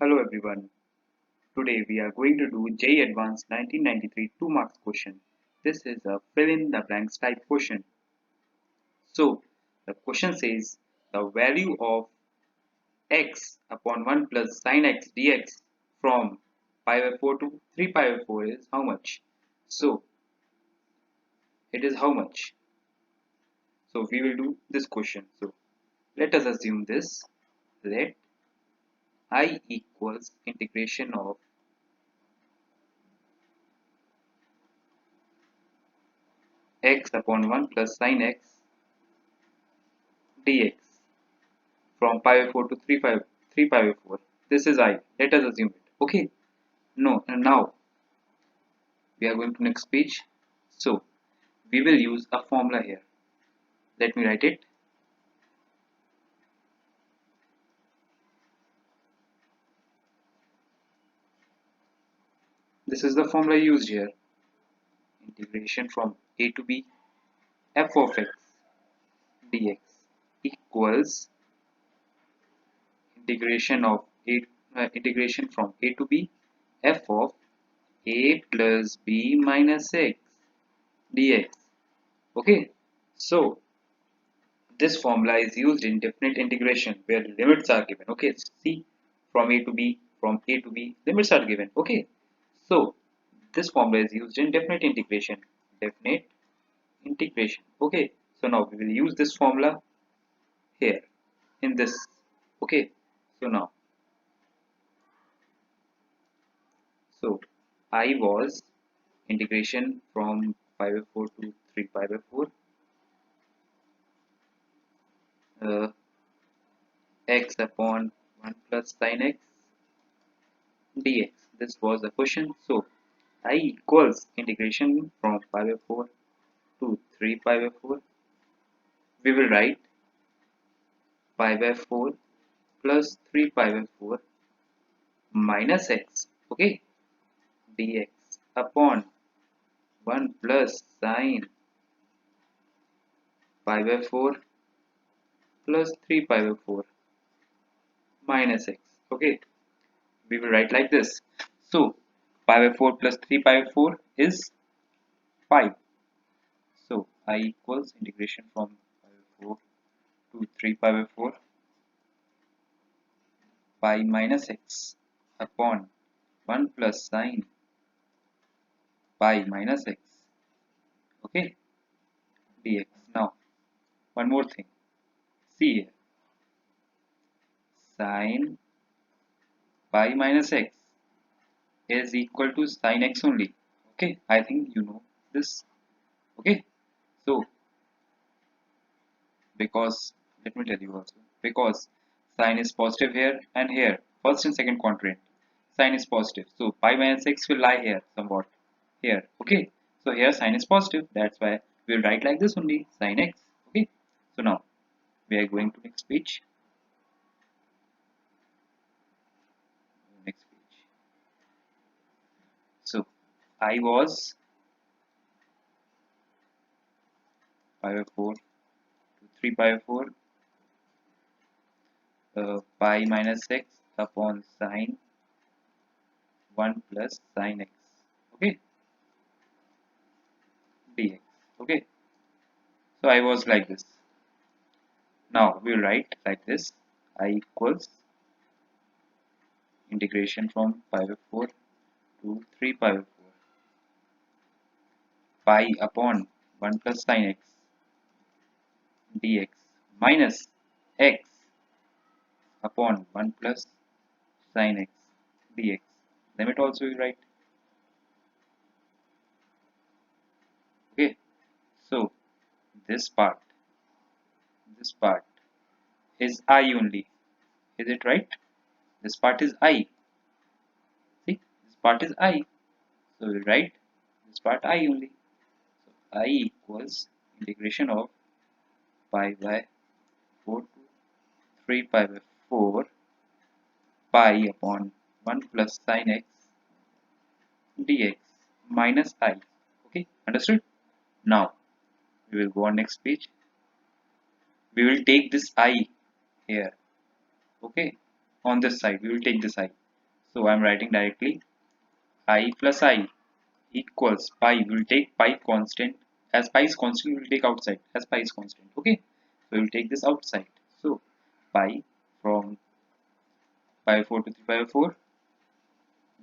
Hello everyone. Today we are going to do JEE Advance 1993 2 marks question. This is a fill in the blanks type question. So the question says the value of x upon 1 plus sin x dx from pi by 4 to 3 pi by 4 is how much? So it is how much? So we will do this question. So let us assume this. Let I equals integration of x upon 1 plus sin x dx from pi by 4 to 3 pi by 4. This is I. Let us assume it. Okay. No. And now we are going to next page. So we will use a formula here. Let me write it. This is the formula used here. Integration from a to b f of x dx equals integration from a to b f of a plus b minus x dx. Okay. So this formula is used in definite integration where limits are given. Okay, see, from a to b, limits are given. Okay, so this formula is used in definite integration. Definite integration. Okay, so now we will use this formula here in this. Okay, so now, so I was integration from pi by 4 to 3 pi by 4. X upon 1 plus sin x dx. This was the question. So I equals integration from pi by 4 to 3 pi by 4. We will write pi by 4 plus 3 pi by 4 minus x. Okay, dx upon 1 plus sine pi by 4 plus 3 pi by 4 minus x. Okay, we will write like this. So pi by 4 plus 3 pi by 4 is 5. So I equals integration from pi by 4 to 3 pi by 4 pi minus x upon 1 plus sine pi minus x. Okay, dx. Now one more thing. See here, sine pi minus x is equal to sine x only. Okay, I think you know this. Okay, so because let me tell you also, because sine is positive here and here, first and second quadrant, sine is positive, so pi minus x will lie here somewhat here. Okay, so here sine is positive, that's why we will write like this only, sine x. Okay, so now we are going to next page. Next page. So I was pi by 4 to 3 pi by 4 pi minus x upon sine 1 plus sine x. Okay, dx. Okay, so I was like this. Now we will write like this. I equals integration from pi by 4 to 3 pi by 4 pi upon 1 plus sine x dx minus x upon 1 plus sine x dx. Limit also we write. Okay, so this part is I only. Is it right? This part is I. See, this part is I. So we write this part I only. So I equals integration of pi by 4 to 3 pi by 4 pi upon 1 plus sine x dx minus I. Okay, understood? Now we will go on next page. We will take this I here. Okay, on this side we will take this I. So I'm writing directly I plus I equals pi. We'll take pi constant. As pi is constant, we'll take outside as pi is constant. Okay, so we'll take this outside. So pi from pi by 4 to 3 pi by 4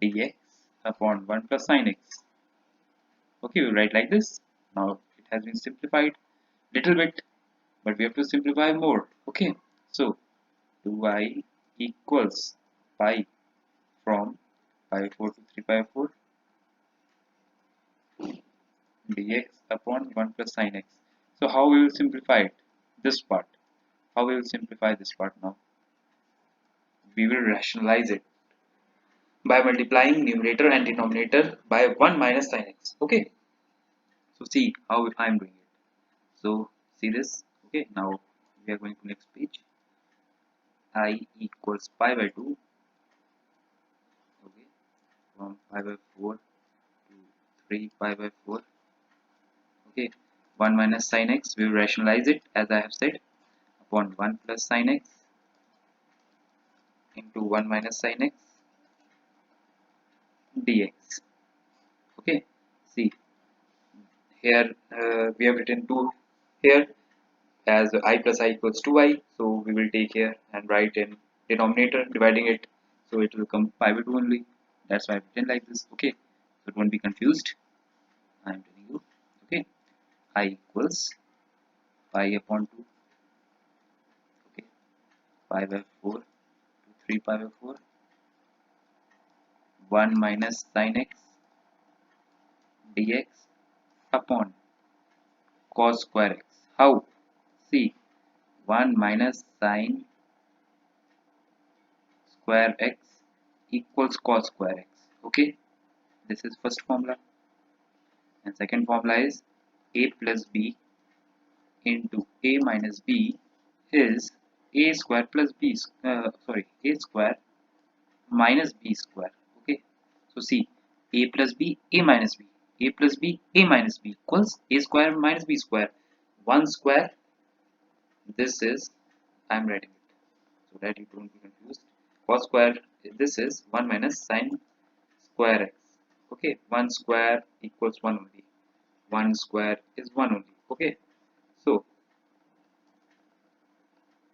dx upon 1 plus sin x. Okay, we write like this. Now it has been simplified little bit, but we have to simplify more. Okay, so 2I equals pi from pi by 4 to 3 pi by 4 dx upon 1 plus sin x. So how we will simplify it? This part. How we will simplify this part now? We will rationalize it by multiplying numerator and denominator by 1 minus sin x. Okay, so see how I am doing it. So see this. Okay, now we are going to next page. I equals pi by 2. Okay, from pi by 4 to 3 pi by 4. Okay, 1 minus sin x, we will rationalize it as I have said upon 1 plus sin x into 1 minus sin x dx. Okay, see here we have written 2 here as I plus I equals 2I, so we will take here and write in denominator dividing it, so it will come pi by 2 only. That's why I've written like this. Okay, so don't be confused. I am telling you. Okay, I equals pi upon 2. Okay, pi by 4 to 3 pi by 4 1 minus sin x dx upon cos square x. How? See, 1 minus sin square x equals cos square x. Okay, this is first formula, and second formula is a plus b into a minus b is a square plus b a square minus b square. Okay, so see, a plus b, a minus b, a plus b, a minus b equals a square minus b square. 1 square, this is, I'm writing it so that you don't be confused. Cos square, this is 1 minus sin square x. Okay, 1 square equals 1 only. 1 square is 1 only. Okay, so,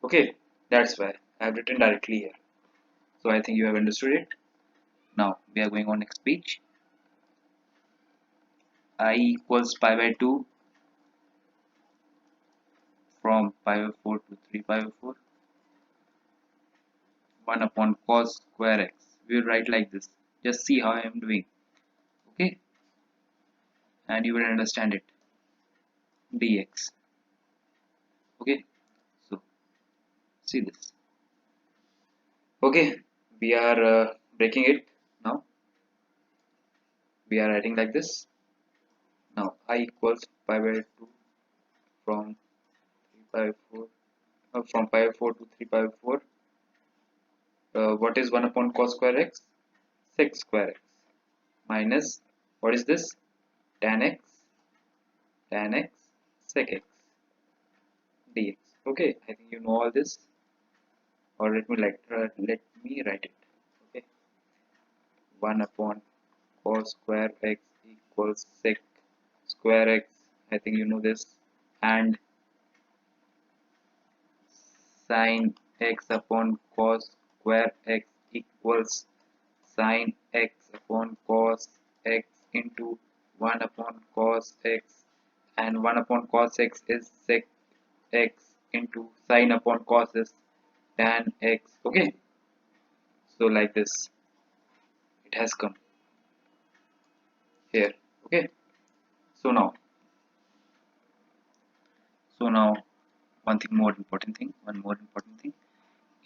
okay, that's why I have written directly here. So I think you have understood it. Now we are going on next page. I equals pi by 2 from pi by 4 to 3 pi by 4 1 upon cos square x. We will write like this. Just see how I am doing. Okay, and you will understand it. Dx. Okay, so see this. Okay, we are breaking it now. We are writing like this. Now I equals pi by 2 from 3 pi by 4 from pi by 4 to 3 pi by 4. What is 1 upon cos square x? Sec square x minus, what is this? Tan x, tan x, sec x dx. Okay, I think you know all this, or let me write it. Okay, 1 upon cos square x equals sec square x. I think you know this, and sin x upon cos square x equals sin x upon cos x into 1 upon cos x, and 1 upon cos x is sec x into sin upon cos is tan x. Okay, so like this it has come here. Okay, so now one more important thing,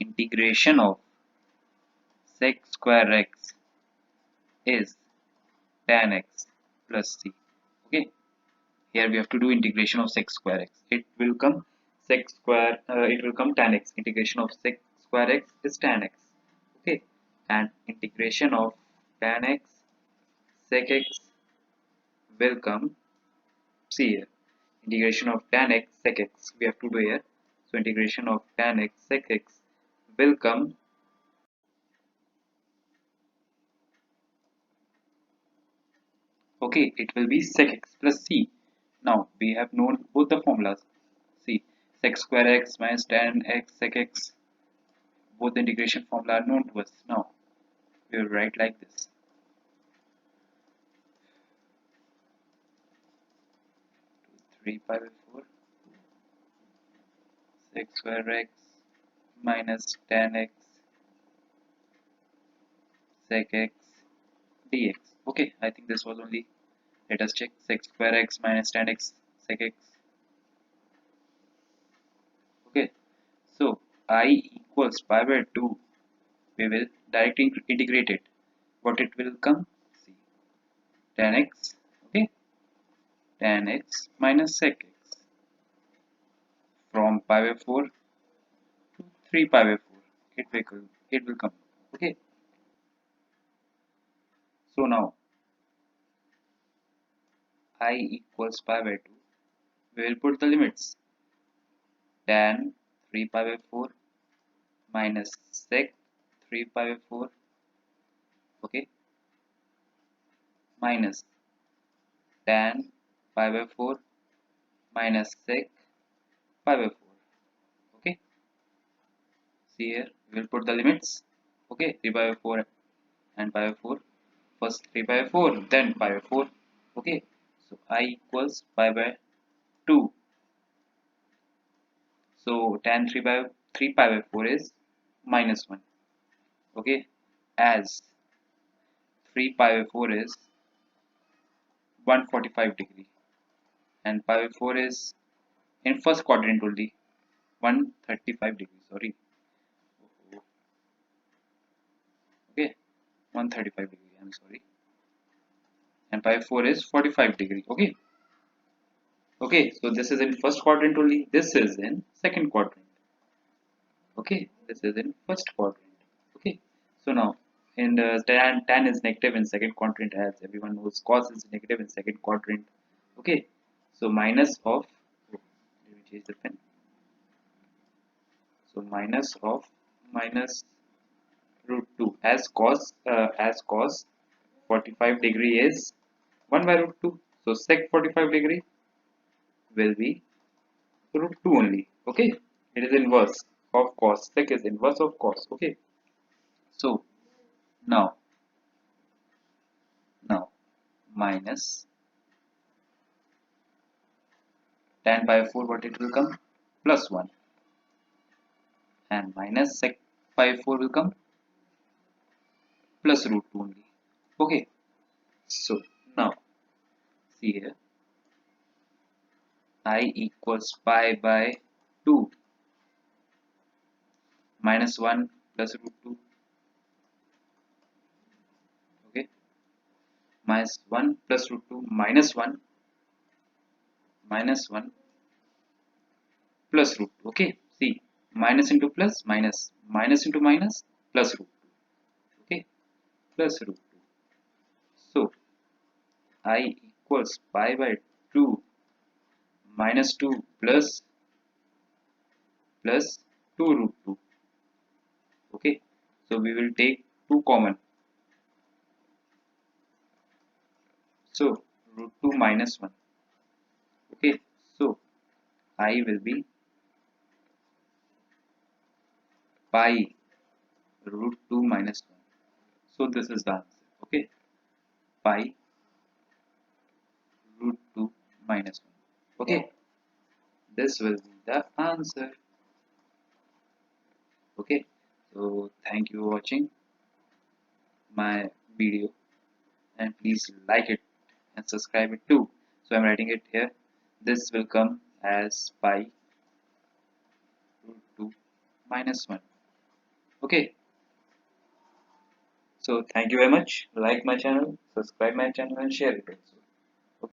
integration of sec square x is tan x plus c. Okay, here we have to do integration of sec square x. It will come it will come tan x. Integration of sec square x is tan x. Okay, and integration of tan x sec x will come, see here, integration of tan x sec x we have to do here. So integration of tan x sec x will come Okay, it will be sec x plus c. Now we have known both the formulas. See, sec square x minus tan x sec x, both the integration formula are known to us. Now we will write like this: 3 pi by 4 sec square x minus tan x sec x dx. Okay, I think this was only. Let us check sec square x minus tan x sec x. Okay, so I equals pi by 2. We will directly integrate it. What it will come? See, tan x. Okay, tan x minus sec x from pi by 4 to 3 pi by 4. It will come. Okay, so now I equals pi by 2. We will put the limits. Tan 3 pi by 4 minus sec 3 pi by 4. Okay, minus tan pi by 4 minus sec pi by 4. Okay, see here we will put the limits. Okay, 3 pi by 4 and pi by 4. First 3 pi by 4, then pi by 4. Okay, so I equals pi by 2. So tan 3 pi by 4 is minus 1. Okay, as 3 pi by 4 is 145 degree and pi by 4 is in first quadrant only 135 degree. Sorry. Okay, 135 degree. I'm sorry. And pi by 4 is 45 degree. Okay. Okay, so this is in first quadrant only. This is in second quadrant. Okay, this is in first quadrant. Okay, so now in the tan is negative in second quadrant, as everyone knows. Cos is negative in second quadrant. Okay, so minus of, oh, let me change the pen. So minus of minus root 2, as cos 45 degree is 1 by root 2. So sec 45 degree will be root 2 only. Okay, it is inverse of cos. Sec is inverse of cos. Okay, so now minus tan by 4, what it will come? Plus 1, and minus sec by 4 will come plus root 2 only. Okay, so now see here, I equals pi by 2 minus 1 plus root 2. Okay, minus 1 plus root 2 minus 1 plus root 2. Okay, see, minus into plus minus, minus into minus, plus root 2. Okay, plus root 2. So I equals pi by 2 minus 2 plus 2 root 2. Okay, so we will take 2 common. So root 2 minus 1. Okay, so I will be pi root 2 minus 1. So this is the answer. Okay, pi root 2 minus 1. Okay, this will be the answer. Okay, so thank you for watching my video, and please like it and subscribe it too. So I'm writing it here. This will come as pi root 2 minus 1. Okay, so thank you very much. Like my channel, subscribe my channel, and share it also.